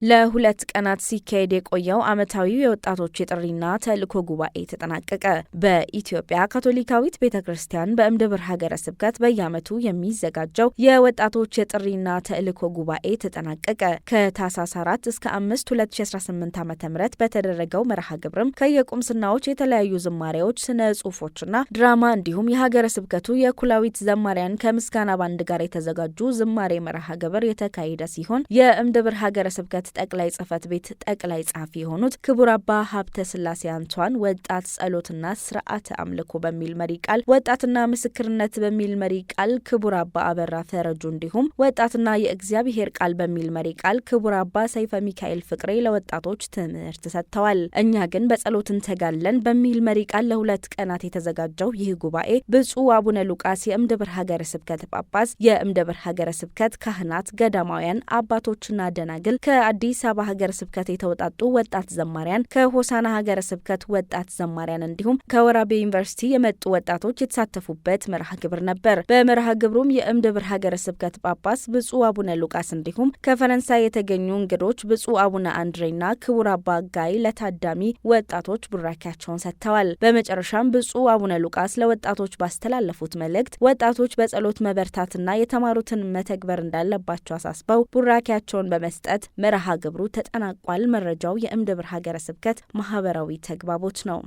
ለሁለት ቀናት ሲካሄድ የቆየው ዓመታዊው የወጣቶች የጥሪና ተልእኮ ጉባኤ ተጠናቀቀ። በኢትዮጵያ ካቶሊካዊት ቤተክርስቲያን በእምድብር ሀገረ ስብከት በየዓመቱ የሚዘጋጀው የወጣቶች የጥሪና ተልእኮ ጉባኤ ተጠናቀቀ። ከታህሳስ 4 እስከ 5 2018 ዓ.ም በተደረገው መርሃ ግብርም ከየቁምስናዎች የተለያዩ ዝማሬዎች፣ ስነ ጽሑፎችና ድራማ እንዲሁም የሀገረ ስብከቱ የኩላዊት ዘማሪያን ከምስጋና ባንድ ጋር የተዘጋጁ ዝማሬ መርሃ ግብር የተካሄደ ሲሆን የእምድብር ሀገረ ስብከት ጠቅላይ ጽሕፈት ቤት ጠቅላይ ጸሐፊ የሆኑት ክቡር አባ ሀብተ ስላሴ አንቷን ወጣት ጸሎትና ስርዓተ አምልኮ በሚል መሪ ቃል፣ ወጣትና ምስክርነት በሚል መሪ ቃል ክቡር አባ አበራ ፈረጁ እንዲሁም ወጣትና የእግዚአብሔር ቃል በሚል መሪ ቃል ክቡር አባ ሰይፈ ሚካኤል ፍቅሬ ለወጣቶች ትምህርት ሰጥተዋል። እኛ ግን በጸሎት እንተጋለን በሚል መሪ ቃል ለሁለት ቀናት የተዘጋጀው ይህ ጉባኤ ብፁዕ አቡነ ሉቃስ የእምድብር ሀገረ ስብከት ጳጳስ፣ የእምድብር ሀገረ ስብከት ካህናት፣ ገዳማውያን አባቶችና ደናግል፣ ከአዲስ አበባ ሀገረ ስብከት የተውጣጡ ወጣት ዘማሪያን፣ ከሆሳና ሀገረ ስብከት ወጣት ዘማሪያን እንዲሁም ከወራቤ ዩኒቨርሲቲ የመጡ ወጣቶች የተሳተፉበት መርሃ ግብር ነበር። በመርሃ ግብሩም የእምድብር ሀገረ ስብከት ጳጳስ ብፁዕ አቡነ ሉቃስ እንዲሁም ከፈረንሳይ የተገኙ እንግዶች ብፁዕ አቡነ አንድሬና ክቡር አባ ጋይ ለታዳሚ ወጣቶች ቡራኪያቸውን ሰጥተዋል። በመጨረሻም ብፁዕ አቡነ ሉቃስ ለወጣቶች ባስተላለፉት መልእክት ወጣቶች በጸሎት መበርታትና የተማሩትን መተግበር እንዳለባቸው አሳስበው ቡራኪያቸውን በመስጠት መርሃ ግብሩ ተጠናቋል። መረጃው የእምድብር ሀገረ ስብከት ማህበራዊ ተግባቦት ነው።